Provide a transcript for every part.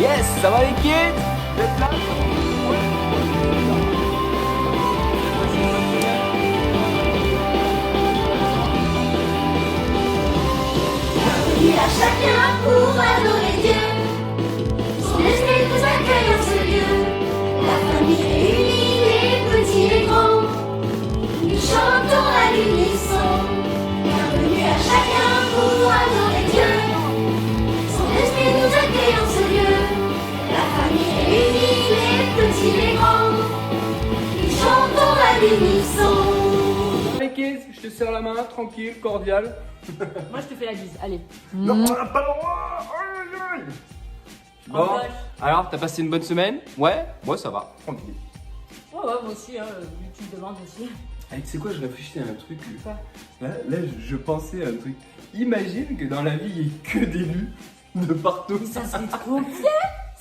Yes, ça va les kids? Vous êtes là? Il a chacun pour adorer Dieu. Son esprit nous accueille en ce lieu. La famille est unie, les petits, les grands. Nous chantons à l'unisson. Bienvenue à chacun pour adorer Dieu. Son esprit nous accueille en ce lieu. La famille est unie, les petits, les grands. Nous chantons à l'unisson. Les kids, je te serre la main, tranquille, cordial. Moi je te fais la bise, allez. Non, on n'a pas le droit. Aïe, aïe, aïe. Bon, Embrasse. alors, t'as passé une bonne semaine? Ouais, moi ça va, tranquille. Ouais, moi aussi, hein, vu que tu me demandes aussi. Hey, tu sais quoi, je réfléchissais à un truc. Quoi? Là, je pensais à un truc. Imagine que dans la vie, il n'y ait que des lus de partout. Ça serait trop bien.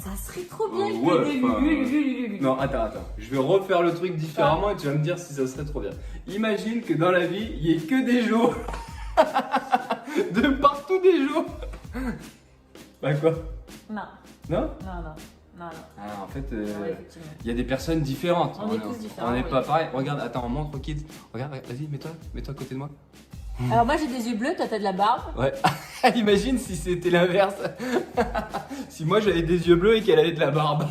Ça serait trop bien que Ouais, des enfin, lulu. Non, attends. Je vais refaire le truc différemment et tu vas me dire si ça serait trop bien. Imagine que dans la vie, il n'y ait que des jours. De partout des jours. Bah quoi? Non, Non? non. Ah, en fait, Ouais, effectivement. il y a des personnes différentes. On est tous différents, On n'est oui. pas pareil. Regarde, attends, on montre aux kids. Regarde, vas-y, mets-toi à côté de moi. Alors moi j'ai des yeux bleus, toi t'as de la barbe. Ouais. Imagine si c'était l'inverse. Si moi j'avais des yeux bleus et qu'elle avait de la barbe.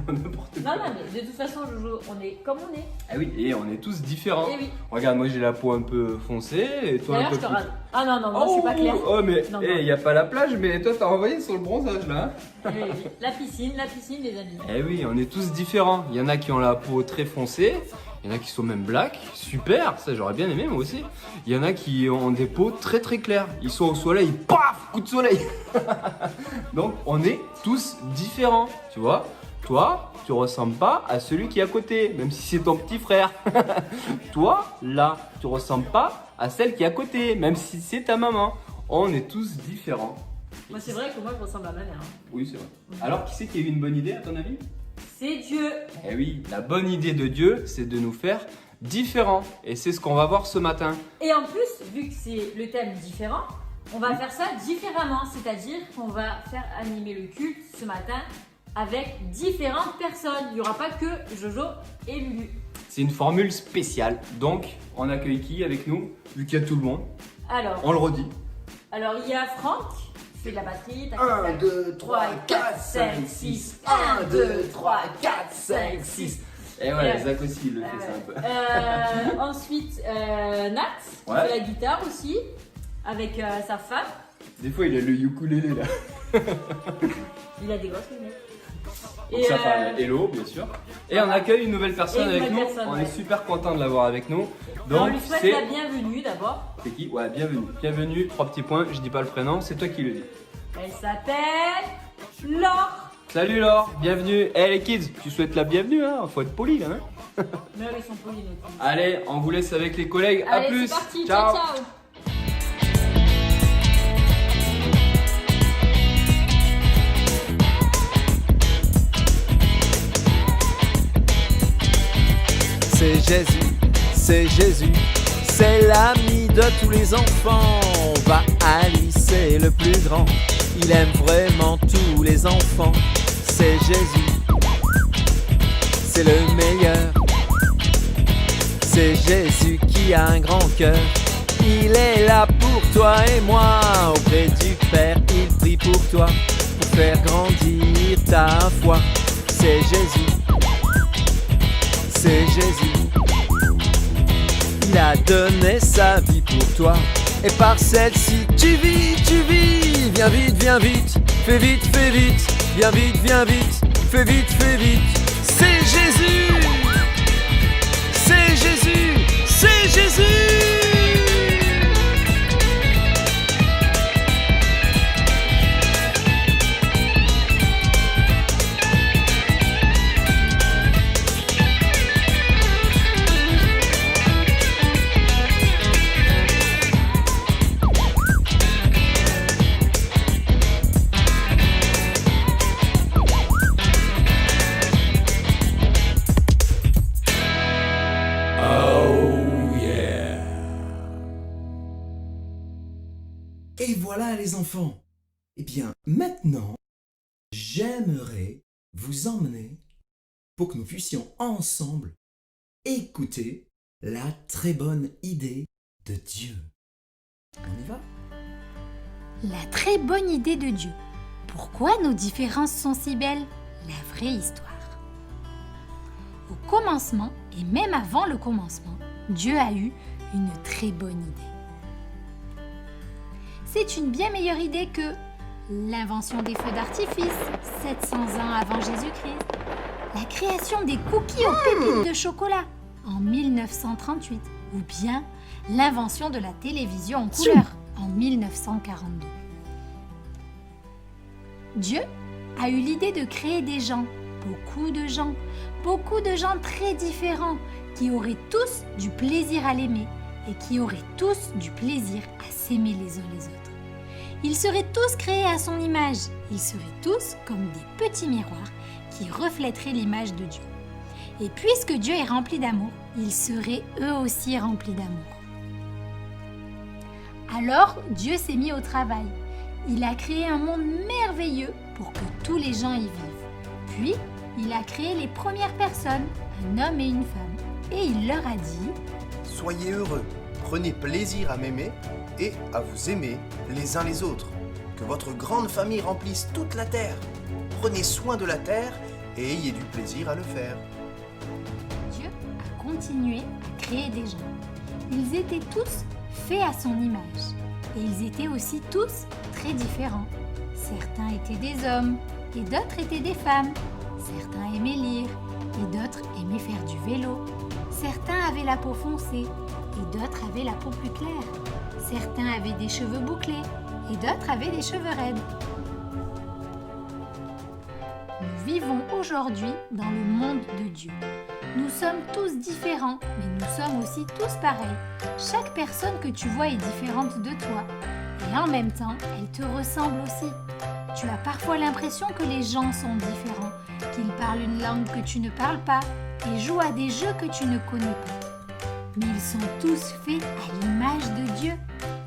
N'importe quoi. Non, mais de toute façon, Jojo, on est comme on est. Ah oui, et on est tous différents. Eh oui. Regarde, moi j'ai la peau un peu foncée et toi un D'ailleurs, peu je te plus. rase. Ah non, moi je suis pas claire. Oh, mais Non, il n'y a pas la plage, mais toi t'as envoyé sur le bronzage là. Hein. Eh oui. La piscine, les amis. Eh oui, on est tous différents. Il y en a qui ont la peau très foncée, il y en a qui sont même black, super, ça j'aurais bien aimé moi aussi. Il y en a qui ont des peaux très très claires. Ils sont au soleil, paf, coup de soleil. Donc on est tous différents, tu vois. Toi, tu ressembles pas à celui qui est à côté, même si c'est ton petit frère. Toi, là, tu ressembles pas à celle qui est à côté, même si c'est ta maman. On est tous différents. Moi c'est vrai que moi je ressemble à ma mère. Hein. Oui, c'est vrai. Alors, qui c'est qui a eu une bonne idée à ton avis? C'est Dieu. Eh oui, la bonne idée de Dieu, c'est de nous faire différents. Et c'est ce qu'on va voir ce matin. Et en plus, vu que c'est le thème différent, on va faire ça différemment. C'est-à-dire qu'on va faire animer le culte ce matin avec différentes personnes. Il n'y aura pas que Jojo et Lulu. C'est une formule spéciale. Donc, on accueille qui avec nous? Vu qu'il y a tout le monde. Alors, On le redit. il y a Franck qui fait de la batterie. 1, 2, 3, 4, 5, 6. 1, 2, 3, 4, 5, 6. Et voilà, Zach aussi, il le fait ça un peu. Ensuite, Nat, qui Ouais. fait la guitare aussi, avec sa femme. Des fois, il a le ukulélé là. Il a des grosses lunettes. Donc sa femme, Hello, bien sûr. Et on accueille une nouvelle personne Et une avec nous. nouvelle personne, On ouais. est super content de l'avoir avec nous. on Donc, lui souhaite c'est. la bienvenue d'abord. C'est qui? Ouais, bienvenue. Bienvenue, 3 petits points. Je dis pas le prénom, c'est toi qui le dis. Elle s'appelle Laure. Salut Laure, bienvenue. Eh les kids, tu souhaites la bienvenue, hein? Faut être poli là, hein? Mais eux, ils sont polis, nos petits. Allez, on vous laisse avec les collègues. À Allez, plus. c'est parti. Ciao, ciao. C'est Jésus, c'est l'ami de tous les enfants. Va à lui, c'est le plus grand, il aime vraiment tous les enfants. C'est Jésus, c'est le meilleur. C'est Jésus qui a un grand cœur, il est là pour toi et moi. Auprès du Père, il prie pour toi, pour faire grandir ta foi. C'est Jésus, c'est Jésus. Il a donné sa vie pour toi, et par celle-ci tu vis. Viens vite, fais vite, viens vite, fais vite. C'est Jésus, c'est Jésus, c'est Jésus. Et voilà les enfants. Eh bien, maintenant, j'aimerais vous emmener pour que nous puissions ensemble écouter la très bonne idée de Dieu. On y va? La très bonne idée de Dieu. Pourquoi nos différences sont si belles? La vraie histoire. Au commencement, et même avant le commencement, Dieu a eu une très bonne idée. C'est une bien meilleure idée que l'invention des feux d'artifice, 700 ans avant Jésus-Christ, la création des cookies aux pépites de chocolat en 1938, ou bien l'invention de la télévision en couleur en 1942. Dieu a eu l'idée de créer des gens, beaucoup de gens très différents, qui auraient tous du plaisir à l'aimer et qui auraient tous du plaisir à s'aimer les uns les autres. Ils seraient tous créés à son image, ils seraient tous comme des petits miroirs qui reflèteraient l'image de Dieu. Et puisque Dieu est rempli d'amour, ils seraient eux aussi remplis d'amour. Alors Dieu s'est mis au travail. Il a créé un monde merveilleux pour que tous les gens y vivent. Puis, il a créé les premières personnes, un homme et une femme. Et il leur a dit « Soyez heureux, prenez plaisir à m'aimer et à vous aimer les uns les autres. Que votre grande famille remplisse toute la terre. Prenez soin de la terre et ayez du plaisir à le faire. » Dieu a continué à créer des gens. Ils étaient tous faits à son image. Et ils étaient aussi tous très différents. Certains étaient des hommes et d'autres étaient des femmes. Certains aimaient lire et d'autres aimaient faire du vélo. Certains avaient la peau foncée et d'autres avaient la peau plus claire. Certains avaient des cheveux bouclés et d'autres avaient des cheveux raides. Nous vivons aujourd'hui dans le monde de Dieu. Nous sommes tous différents, mais nous sommes aussi tous pareils. Chaque personne que tu vois est différente de toi. Et en même temps, elle te ressemble aussi. Tu as parfois l'impression que les gens sont différents, qu'ils parlent une langue que tu ne parles pas et jouent à des jeux que tu ne connais pas. Mais ils sont tous faits à l'image de Dieu.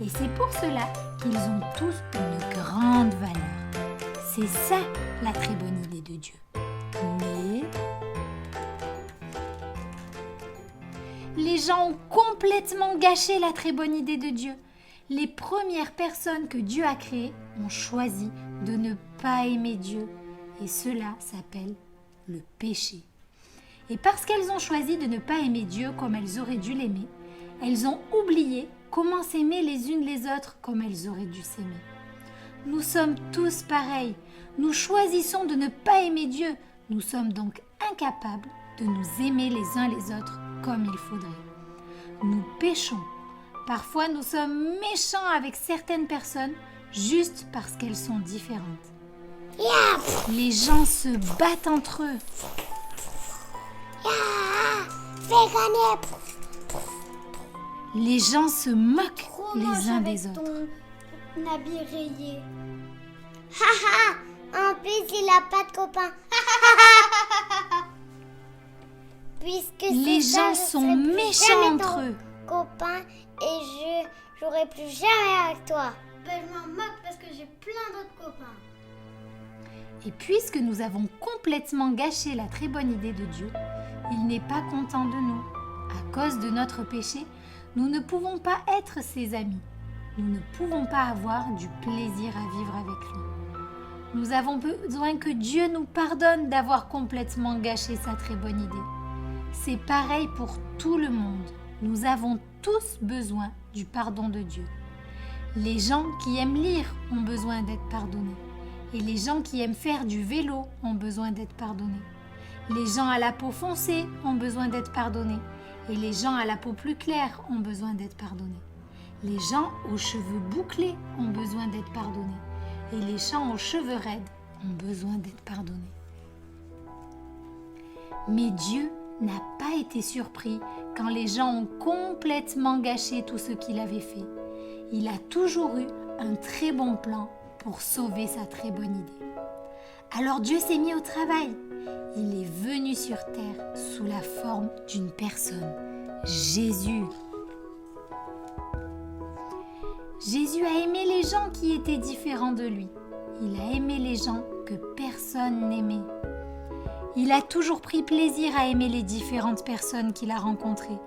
Et c'est pour cela qu'ils ont tous une grande valeur. C'est ça la très bonne idée de Dieu. Mais les gens ont complètement gâché la très bonne idée de Dieu. Les premières personnes que Dieu a créées ont choisi de ne pas aimer Dieu. Et cela s'appelle le péché. Et parce qu'elles ont choisi de ne pas aimer Dieu comme elles auraient dû l'aimer, elles ont oublié comment s'aimer les unes les autres comme elles auraient dû s'aimer. Nous sommes tous pareils. Nous choisissons de ne pas aimer Dieu. Nous sommes donc incapables de nous aimer les uns les autres comme il faudrait. Nous péchons. Parfois, nous sommes méchants avec certaines personnes juste parce qu'elles sont différentes. Les gens se battent entre eux. Les gens se moquent les uns des autres. Ton habit rayé. En plus, il a pas de copain. Puisque Les c'est ça, gens je sont serai plus méchants jamais entre ton eux. copain et je jouerai plus jamais avec toi. Ben, je m'en moque parce que j'ai plein d'autres copains. Et puisque nous avons complètement gâché la très bonne idée de Dieu, il n'est pas content de nous. À cause de notre péché, nous ne pouvons pas être ses amis. Nous ne pouvons pas avoir du plaisir à vivre avec lui. Nous avons besoin que Dieu nous pardonne d'avoir complètement gâché sa très bonne idée. C'est pareil pour tout le monde. Nous avons tous besoin du pardon de Dieu. Les gens qui aiment lire ont besoin d'être pardonnés. Et les gens qui aiment faire du vélo ont besoin d'être pardonnés. Les gens à la peau foncée ont besoin d'être pardonnés. Et les gens à la peau plus claire ont besoin d'être pardonnés. Les gens aux cheveux bouclés ont besoin d'être pardonnés. Et les gens aux cheveux raides ont besoin d'être pardonnés. Mais Dieu n'a pas été surpris quand les gens ont complètement gâché tout ce qu'il avait fait. Il a toujours eu un très bon plan pour sauver sa très bonne idée. Alors Dieu s'est mis au travail. Il est venu sur terre sous la forme d'une personne, Jésus. Jésus a aimé les gens qui étaient différents de lui. Il a aimé les gens que personne n'aimait. Il a toujours pris plaisir à aimer les différentes personnes qu'il a rencontrées.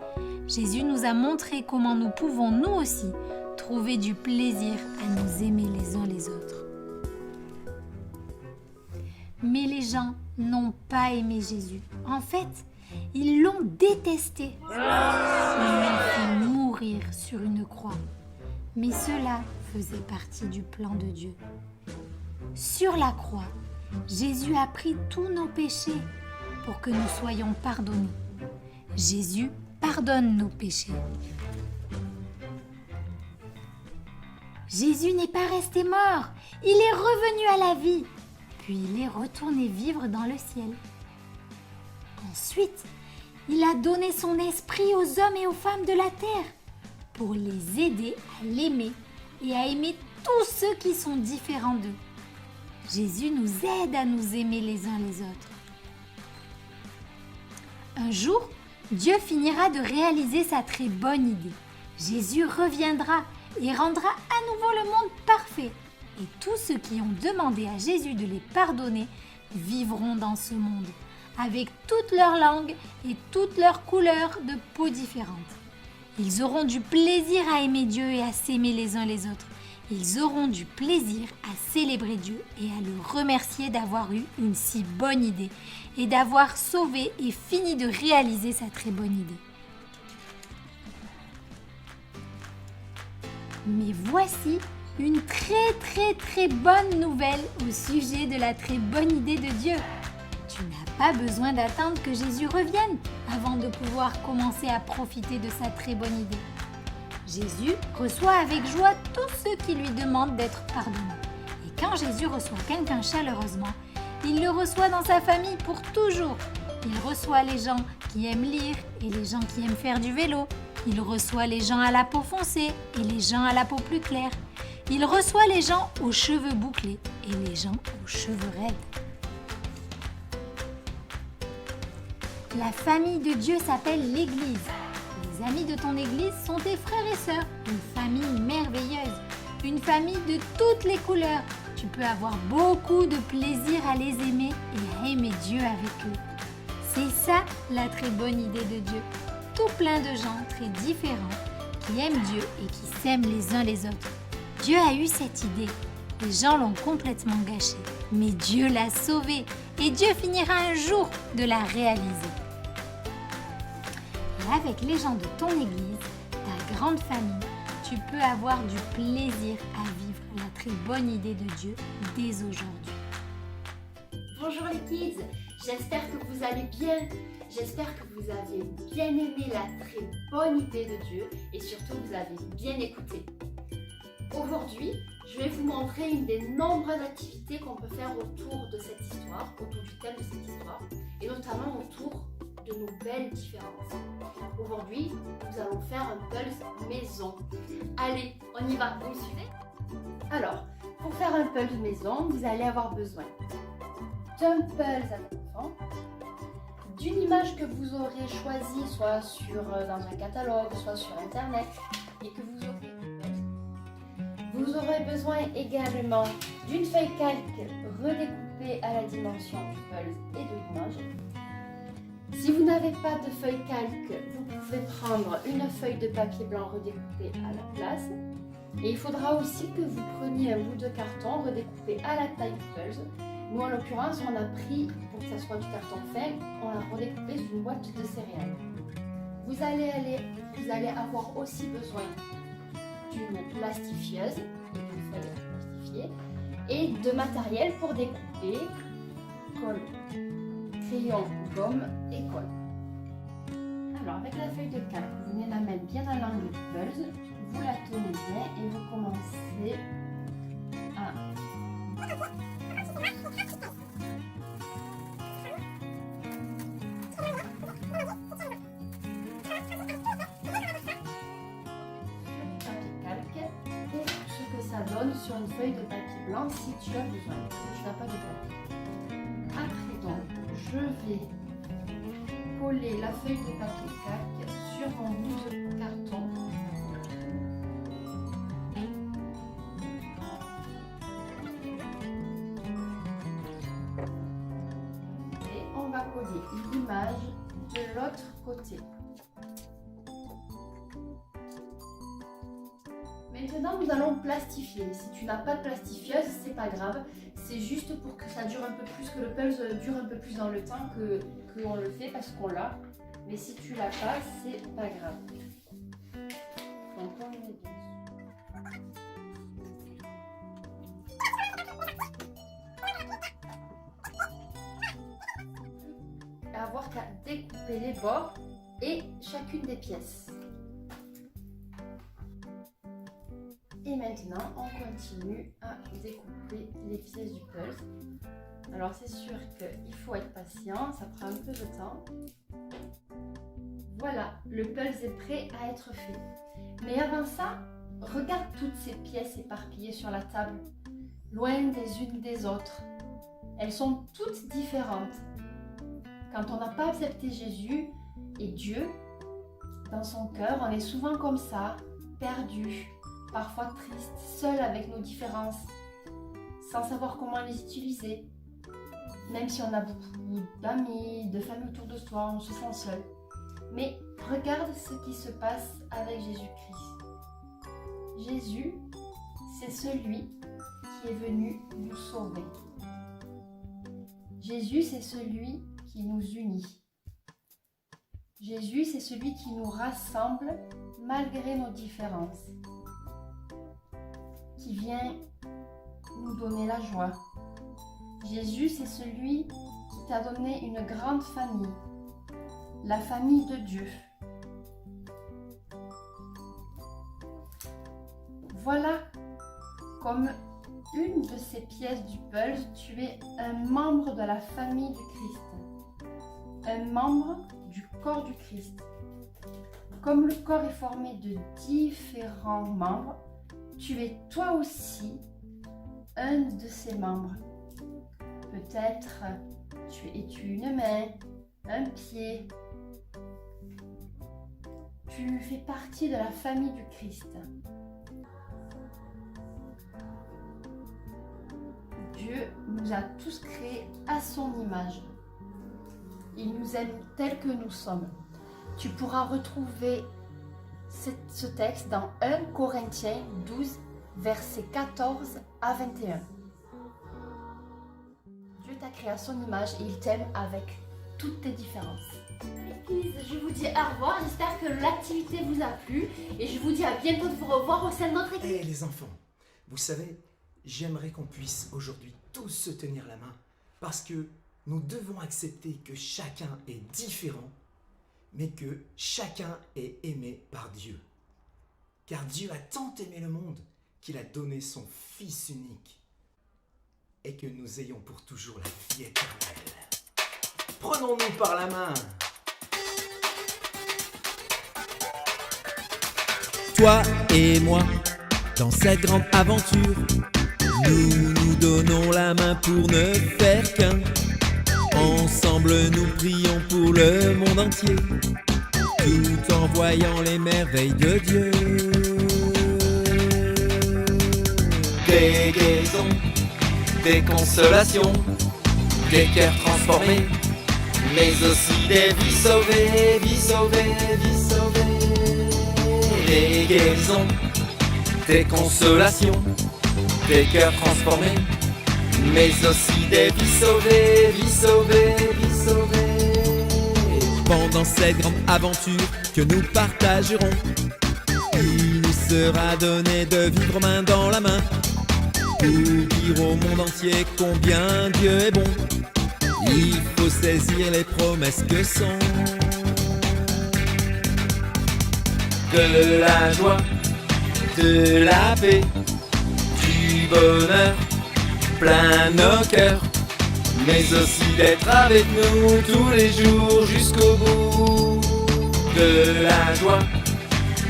Jésus nous a montré comment nous pouvons, nous aussi, trouver du plaisir à nous aimer les uns les autres. Mais les gens n'ont pas aimé Jésus. En fait, ils l'ont détesté. Ils l'ont fait mourir sur une croix. Mais cela faisait partie du plan de Dieu. Sur la croix, Jésus a pris tous nos péchés pour que nous soyons pardonnés. Jésus pardonne nos péchés. Jésus n'est pas resté mort, il est revenu à la vie, puis il est retourné vivre dans le ciel. Ensuite, il a donné son esprit aux hommes et aux femmes de la terre pour les aider à l'aimer et à aimer tous ceux qui sont différents d'eux. Jésus nous aide à nous aimer les uns les autres. Un jour, Dieu finira de réaliser sa très bonne idée. Jésus reviendra et rendra à nouveau le monde parfait. Et tous ceux qui ont demandé à Jésus de les pardonner vivront dans ce monde, avec toutes leurs langues et toutes leurs couleurs de peau différentes. Ils auront du plaisir à aimer Dieu et à s'aimer les uns les autres. Ils auront du plaisir à célébrer Dieu et à le remercier d'avoir eu une si bonne idée et d'avoir sauvé et fini de réaliser sa très bonne idée. Mais voici une très bonne nouvelle au sujet de la très bonne idée de Dieu. Tu n'as pas besoin d'attendre que Jésus revienne avant de pouvoir commencer à profiter de sa très bonne idée. Jésus reçoit avec joie tous ceux qui lui demandent d'être pardonnés. Et quand Jésus reçoit quelqu'un chaleureusement, il le reçoit dans sa famille pour toujours. Il reçoit les gens qui aiment lire et les gens qui aiment faire du vélo. Il reçoit les gens à la peau foncée et les gens à la peau plus claire. Il reçoit les gens aux cheveux bouclés et les gens aux cheveux raides. La famille de Dieu s'appelle l'Église. Les amis de ton Église sont tes frères et sœurs, une famille merveilleuse, une famille de toutes les couleurs. Tu peux avoir beaucoup de plaisir à les aimer et à aimer Dieu avec eux. C'est ça la très bonne idée de Dieu. Tout plein de gens très différents qui aiment Dieu et qui s'aiment les uns les autres. Dieu a eu cette idée. Les gens l'ont complètement gâchée, mais Dieu l'a sauvée et Dieu finira un jour de la réaliser. Et avec les gens de ton église, ta grande famille, tu peux avoir du plaisir à vivre la très bonne idée de Dieu dès aujourd'hui. Bonjour les kids, j'espère que vous allez bien. J'espère que vous avez bien aimé la très bonne idée de Dieu et surtout vous avez bien écouté. Aujourd'hui, je vais vous montrer une des nombreuses activités qu'on peut faire autour de cette histoire, autour du thème de cette histoire, et notamment autour de nos belles différences. Aujourd'hui, nous allons faire un puzzle maison. Allez, on y va, vous me suivez? Alors, pour faire un puzzle maison, vous allez avoir besoin d'un puzzle à enfant, d'une image que vous aurez choisie soit dans un catalogue, soit sur internet, et que vous aurez. Vous aurez besoin également d'une feuille calque redécoupée à la dimension du puzzle et de l'image. Si vous n'avez pas de feuille calque, vous pouvez prendre une feuille de papier blanc redécoupée à la place. Et il faudra aussi que vous preniez un bout de carton redécoupé à la taille du puzzle. Nous, en l'occurrence, on a pris, pour que ça soit du carton fin, on l'a redécoupé sur une boîte de céréales. Vous allez avoir aussi besoin d'une plastifieuse, une feuille plastifiée, et de matériel pour découper, colle, crayon, gomme et colle. Alors, avec la feuille de calque, vous venez la mettre bien à l'angle du puzzle, vous la tenez bien et vous commencez à donne sur une feuille de papier blanc si tu as besoin, si tu n'as pas de papier. Après donc, je vais coller la feuille de papier calque sur mon bout de carton. côté. Maintenant, nous allons plastifier. Si tu n'as pas de plastifieuse, c'est pas grave. C'est juste pour que ça dure un peu plus, que le pulse dure un peu plus dans le temps que on le fait parce qu'on l'a. Mais si tu l'as pas, c'est pas grave. Donc, on le met dessus. Avoir qu'à découper les bords et chacune des pièces. Et maintenant, on continue à découper les pièces du puzzle. Alors c'est sûr qu'il faut être patient, ça prend un peu de temps. Voilà, le puzzle est prêt à être fait. Mais avant ça, regarde toutes ces pièces éparpillées sur la table, loin des unes des autres. Elles sont toutes différentes. Quand on n'a pas accepté Jésus et Dieu dans son cœur, on est souvent comme ça, perdu, parfois triste, seul avec nos différences, sans savoir comment les utiliser. Même si on a beaucoup d'amis, de famille autour de soi, on se sent seul. Mais regarde ce qui se passe avec Jésus-Christ. Jésus, c'est celui qui est venu nous sauver. Jésus, c'est celui qui nous unit. Jésus, c'est celui qui nous rassemble malgré nos différences, qui vient nous donner la joie. Jésus, c'est celui qui t'a donné une grande famille, la famille de Dieu. Voilà, comme une de ces pièces du puzzle, tu es un membre de la famille du Christ, un membre du corps du Christ. Comme le corps est formé de différents membres, tu es toi aussi un de ces membres. Peut-être es-tu une main, un pied. Tu fais partie de la famille du Christ. Dieu nous a tous créés à son image. Il nous aime tels que nous sommes. Tu pourras retrouver ce texte dans 1 Corinthiens 12, versets 14 à 21. Dieu t'a créé à son image et il t'aime avec toutes tes différences. Je vous dis au revoir, j'espère que l'activité vous a plu et je vous dis à bientôt de vous revoir au sein de notre équipe. Hé les enfants, vous savez, j'aimerais qu'on puisse aujourd'hui tous se tenir la main parce que nous devons accepter que chacun est différent, mais que chacun est aimé par Dieu. Car Dieu a tant aimé le monde qu'il a donné son Fils unique et que nous ayons pour toujours la vie éternelle. Prenons-nous par la main. Toi et moi, dans cette grande aventure, nous nous donnons la main pour ne faire qu'un. Ensemble nous prions pour le monde entier, tout en voyant les merveilles de Dieu. Des guérisons, des consolations, des cœurs transformés, mais aussi des vies sauvées, vies sauvées, vies sauvées. Des guérisons, des consolations, des cœurs transformés, mais aussi des vies sauvées, vies sauvées, vies sauvées. Pendant cette grande aventure que nous partagerons, il nous sera donné de vivre main dans la main pour dire au monde entier combien Dieu est bon. Il faut saisir les promesses que sont de la joie, de la paix, du bonheur plein nos cœurs, mais aussi d'être avec nous tous les jours jusqu'au bout. De la joie,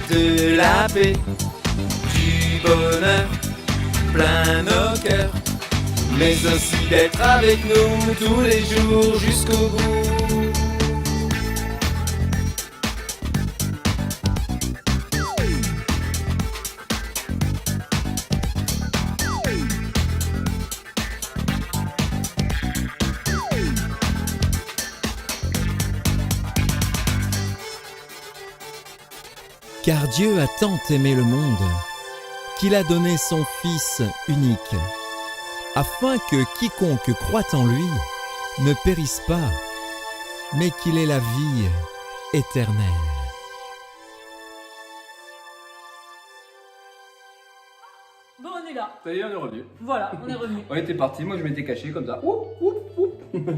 de la paix, du bonheur plein nos cœurs, mais aussi d'être avec nous tous les jours jusqu'au bout. Car Dieu a tant aimé le monde qu'il a donné son Fils unique, afin que quiconque croit en lui ne périsse pas, mais qu'il ait la vie éternelle. Bon, on est là. Ça y est, on est revenu. Voilà, on est revenu. On était parti, moi je m'étais caché comme ça. Oup, oup, oup.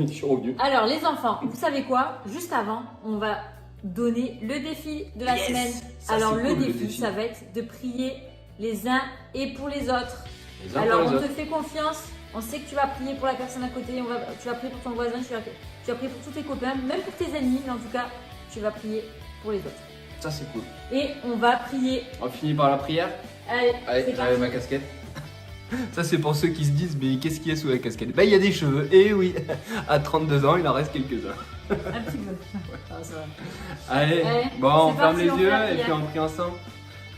Je suis revenu. Alors, les enfants, vous savez quoi? Juste avant, on va donner le défi de la semaine. Ça, Alors, c'est le cool, défi, ça va être de prier les uns et pour les autres. Les uns Alors, pour les on te autres. fait confiance. On sait que tu vas prier pour la personne à côté. Tu vas prier pour ton voisin. Tu vas prier pour tous tes copains, même pour tes ennemis. Mais en tout cas, tu vas prier pour les autres. Ça c'est cool. Et on va prier. On finit par la prière. Allez, Allez, c'est j'avais parti. ma casquette. Ça c'est pour ceux qui se disent mais qu'est-ce qu'il y a sous la casquette? Bah il y a des cheveux, et oui, à 32 ans il en reste quelques-uns. Un petit peu. Ah, ça va. Allez, Allez, bon on c'est ferme parti, les on yeux fait la et puis prière. on prie ensemble.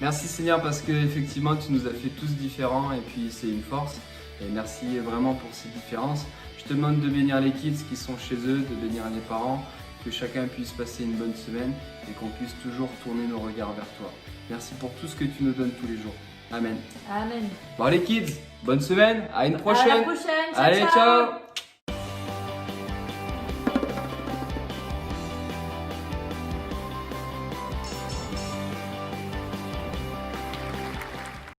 Merci Seigneur parce que effectivement tu nous as fait tous différents et puis c'est une force. Et merci vraiment pour ces différences. Je te demande de bénir les kids qui sont chez eux, de bénir les parents, que chacun puisse passer une bonne semaine et qu'on puisse toujours tourner nos regards vers toi. Merci pour tout ce que tu nous donnes tous les jours. Amen. Amen. Bon les kids, bonne semaine, à une À prochaine. la prochaine. Ciao, Allez, ciao.